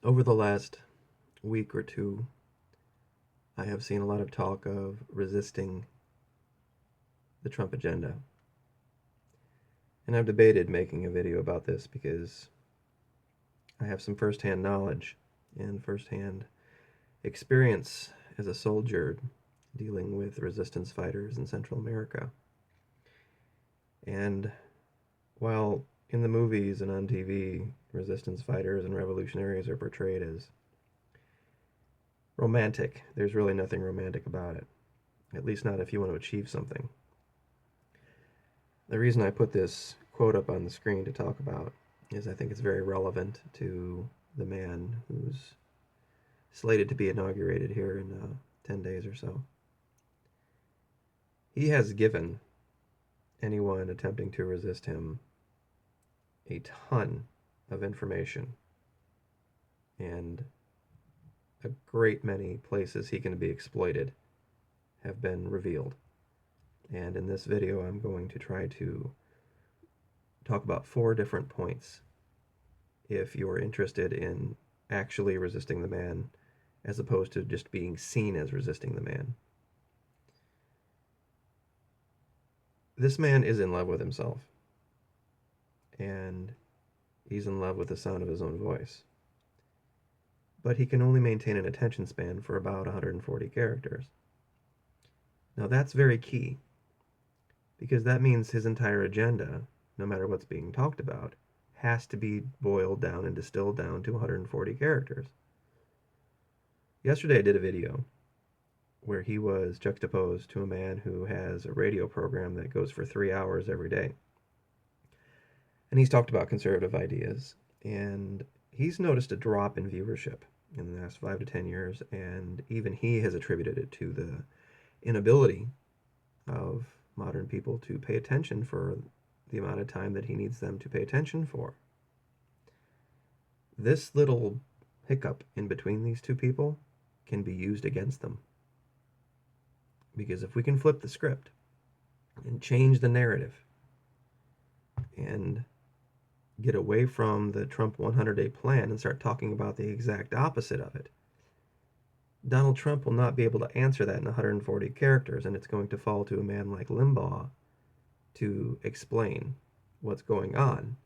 Over the last week or two, I have seen a lot of talk of resisting the Trump agenda. And I've debated making a video about this because I have some firsthand knowledge and firsthand experience as a soldier dealing with resistance fighters in Central America. And while in the movies and on TV, resistance fighters and revolutionaries are portrayed as romantic, there's really nothing romantic about it. At least not if you want to achieve something. The reason I put this quote up on the screen to talk about is I think it's very relevant to the man who's slated to be inaugurated here in 10 days or so. He has given anyone attempting to resist him a ton of information and a great many places he can be exploited have been revealed. And in this video, I'm going to try to talk about 4 different points if you're interested in actually resisting the man as opposed to just being seen as resisting the man. This man is in love with himself, and he's in love with the sound of his own voice. But he can only maintain an attention span for about 140 characters. Now that's very key, because that means his entire agenda, no matter what's being talked about, has to be boiled down and distilled down to 140 characters. Yesterday I did a video where he was juxtaposed to a man who has a radio program that goes for 3 hours every day. And he's talked about conservative ideas, and he's noticed a drop in viewership in the last 5 to 10 years, and even he has attributed it to the inability of modern people to pay attention for the amount of time that he needs them to pay attention for. This little hiccup in between these two people can be used against them. Because if we can flip the script and change the narrative and get away from the Trump 100-day plan and start talking about the exact opposite of it, Donald Trump will not be able to answer that in 140 characters, and it's going to fall to a man like Limbaugh to explain what's going on.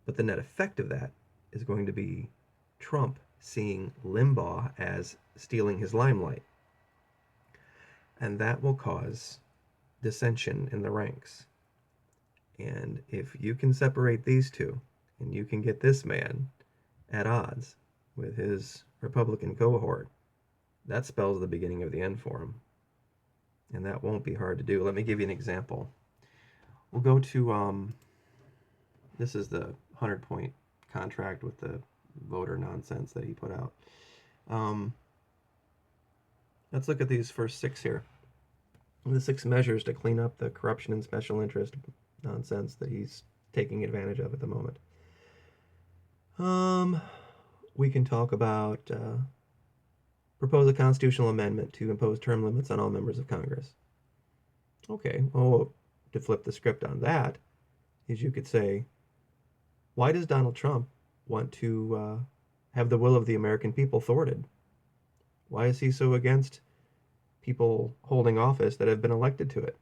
But the net effect of that is going to be Trump seeing Limbaugh as stealing his limelight. And that will cause dissension in the ranks. And if you can separate these two, and you can get this man at odds with his Republican cohort, that spells the beginning of the end for him. And that won't be hard to do. Let me give you an example. We'll go to, this is the 100-point contract with the voter nonsense that he put out. Let's look at these first 6 here. The 6 measures to clean up the corruption and special interest nonsense that he's taking advantage of at the moment. We can talk about propose a constitutional amendment to impose term limits on all members of Congress. Okay, well, to flip the script on that is you could say, why does Donald Trump want to have the will of the American people thwarted? Why is he so against people holding office that have been elected to it?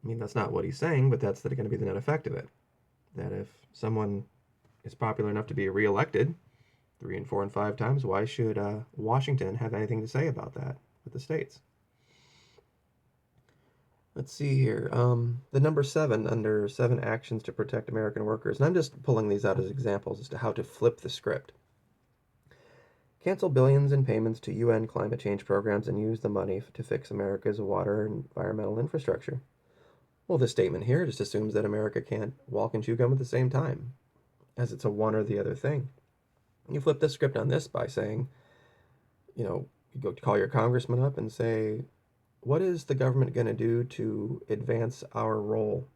I mean, that's not what he's saying, but that's going to be the net effect of it. That if someone is popular enough to be reelected 3 and 4 and 5 times, why should Washington have anything to say about that with the states? Let's see here. The number 7 under 7 actions to protect American workers. And I'm just pulling these out as examples as to how to flip the script. Cancel billions in payments to UN climate change programs and use the money to fix America's water and environmental infrastructure. Well, this statement here just assumes that America can't walk and chew gum at the same time, as it's a one or the other thing. You flip the script on this by saying, you go call your congressman up and say, what is the government going to do to advance our role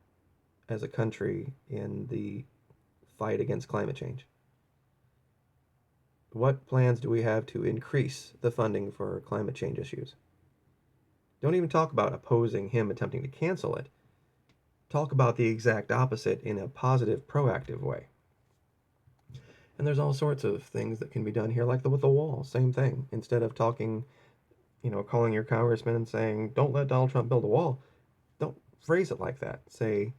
as a country in the fight against climate change? What plans do we have to increase the funding for climate change issues? Don't even talk about opposing him attempting to cancel it. Talk about the exact opposite in a positive, proactive way. And there's all sorts of things that can be done here, like with the wall, same thing. Instead of talking, calling your congressman and saying, don't let Donald Trump build a wall, don't phrase it like that. Say,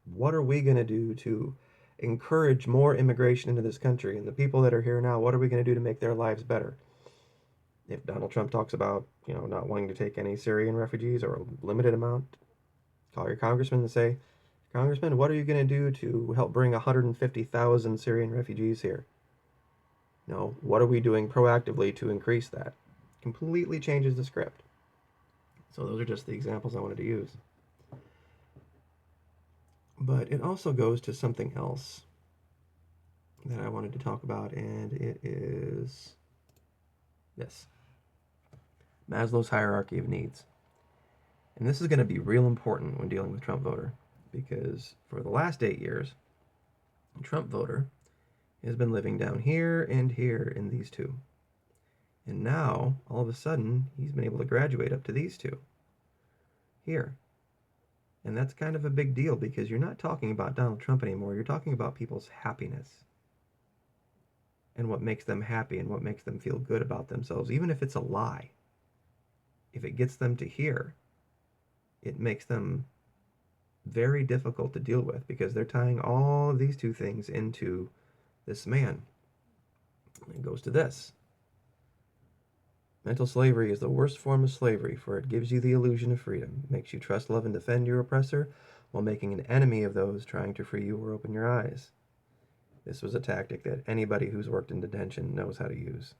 what are we going to do to encourage more immigration into this country? And the people that are here now, what are we going to do to make their lives better? If Donald Trump talks about, not wanting to take any Syrian refugees or a limited amount, call your congressman and say, Congressman, what are you going to do to help bring 150,000 Syrian refugees here? What are we doing proactively to increase that? Completely changes the script. So those are just the examples I wanted to use. But it also goes to something else that I wanted to talk about, and it is this: Maslow's hierarchy of needs. And this is going to be real important when dealing with Trump voter, because for the last 8 years, Trump voter has been living down here and here in these two. And now, all of a sudden, he's been able to graduate up to these two here. And that's kind of a big deal, because you're not talking about Donald Trump anymore. You're talking about people's happiness and what makes them happy and what makes them feel good about themselves, even if it's a lie. If it gets them to here, it makes them very difficult to deal with, because they're tying all of these two things into this man. It goes to this: mental slavery is the worst form of slavery, for it gives you the illusion of freedom, makes you trust, love, and defend your oppressor, while making an enemy of those trying to free you or open your eyes. This was a tactic that anybody who's worked in detention knows how to use.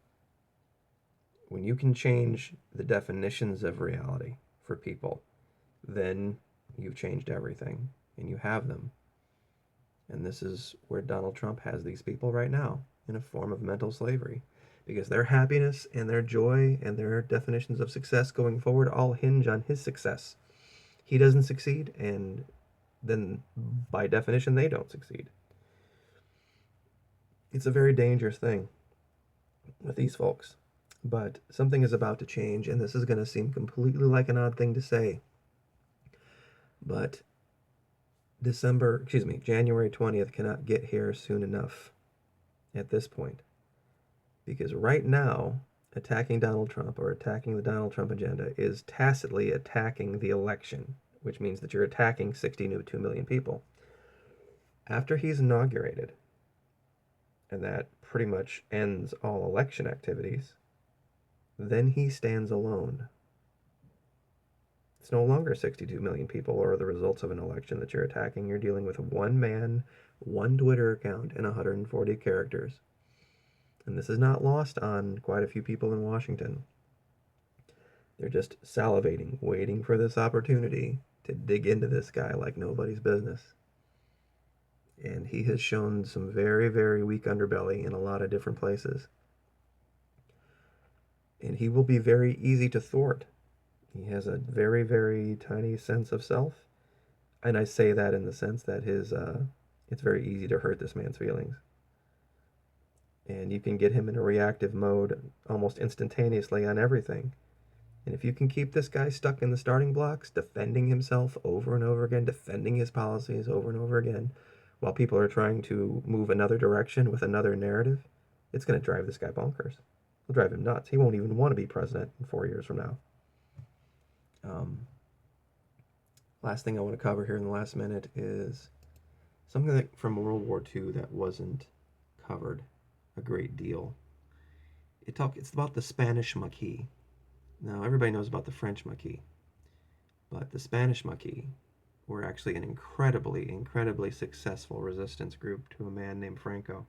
When you can change the definitions of reality for people, then you've changed everything, and you have them. And this is where Donald Trump has these people right now, in a form of mental slavery, because their happiness and their joy and their definitions of success going forward all hinge on his success. He doesn't succeed, and then by definition they don't succeed. It's a very dangerous thing with these folks. But something is about to change, and this is going to seem completely like an odd thing to say. But January 20th cannot get here soon enough at this point. Because right now, attacking Donald Trump or attacking the Donald Trump agenda is tacitly attacking the election, which means that you're attacking 62 million people. After he's inaugurated, and that pretty much ends all election activities, then he stands alone. It's no longer 62 million people or the results of an election that you're attacking. You're dealing with one man, one Twitter account, and 140 characters. And this is not lost on quite a few people in Washington. They're just salivating, waiting for this opportunity to dig into this guy like nobody's business. And he has shown some very, very weak underbelly in a lot of different places. And he will be very easy to thwart. He has a very, very tiny sense of self. And I say that in the sense that it's very easy to hurt this man's feelings. And you can get him in a reactive mode almost instantaneously on everything. And if you can keep this guy stuck in the starting blocks, defending himself over and over again, defending his policies over and over again, while people are trying to move another direction with another narrative, it's going to drive this guy bonkers. It'll drive him nuts. He won't even want to be president in 4 years from now. Last thing I want to cover here in the last minute is something from World War II that wasn't covered a great deal. It's about the Spanish Maquis. Now, everybody knows about the French Maquis, but the Spanish Maquis were actually an incredibly, incredibly successful resistance group to a man named Franco.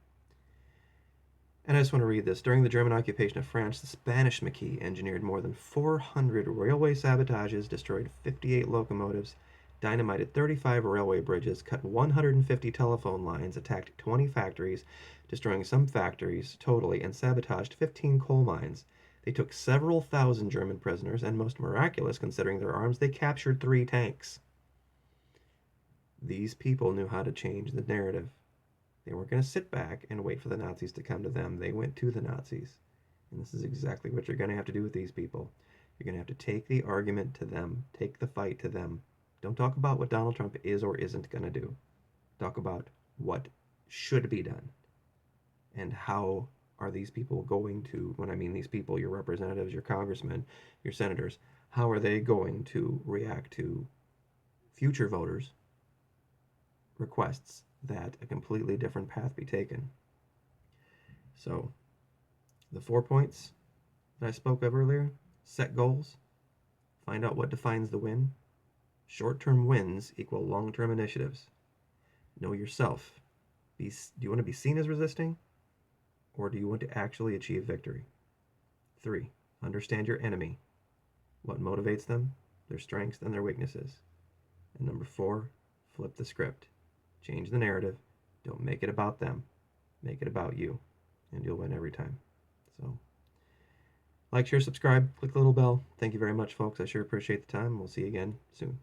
And I just want to read this. During the German occupation of France, the Spanish Maquis engineered more than 400 railway sabotages, destroyed 58 locomotives, dynamited 35 railway bridges, cut 150 telephone lines, attacked 20 factories, destroying some factories totally, and sabotaged 15 coal mines. They took several thousand German prisoners, and most miraculous considering their arms, they captured 3 tanks. These people knew how to change the narrative. They weren't going to sit back and wait for the Nazis to come to them. They went to the Nazis. And this is exactly what you're going to have to do with these people. You're going to have to take the argument to them, take the fight to them. Don't talk about what Donald Trump is or isn't going to do. Talk about what should be done. And how are these people going to, when I mean these people, your representatives, your congressmen, your senators, how are they going to react to future voters' requests that a completely different path be taken? So, the 4 points that I spoke of earlier: set goals, find out what defines the win, short term wins equal long term initiatives, know yourself. Do you want to be seen as resisting, or do you want to actually achieve victory? 3. Understand your enemy, what motivates them, their strengths, and their weaknesses. And number 4, flip the script. Change the narrative. Don't make it about them. Make it about you, and you'll win every time. So, like, share, subscribe, click the little bell. Thank you very much, folks. I sure appreciate the time. We'll see you again soon.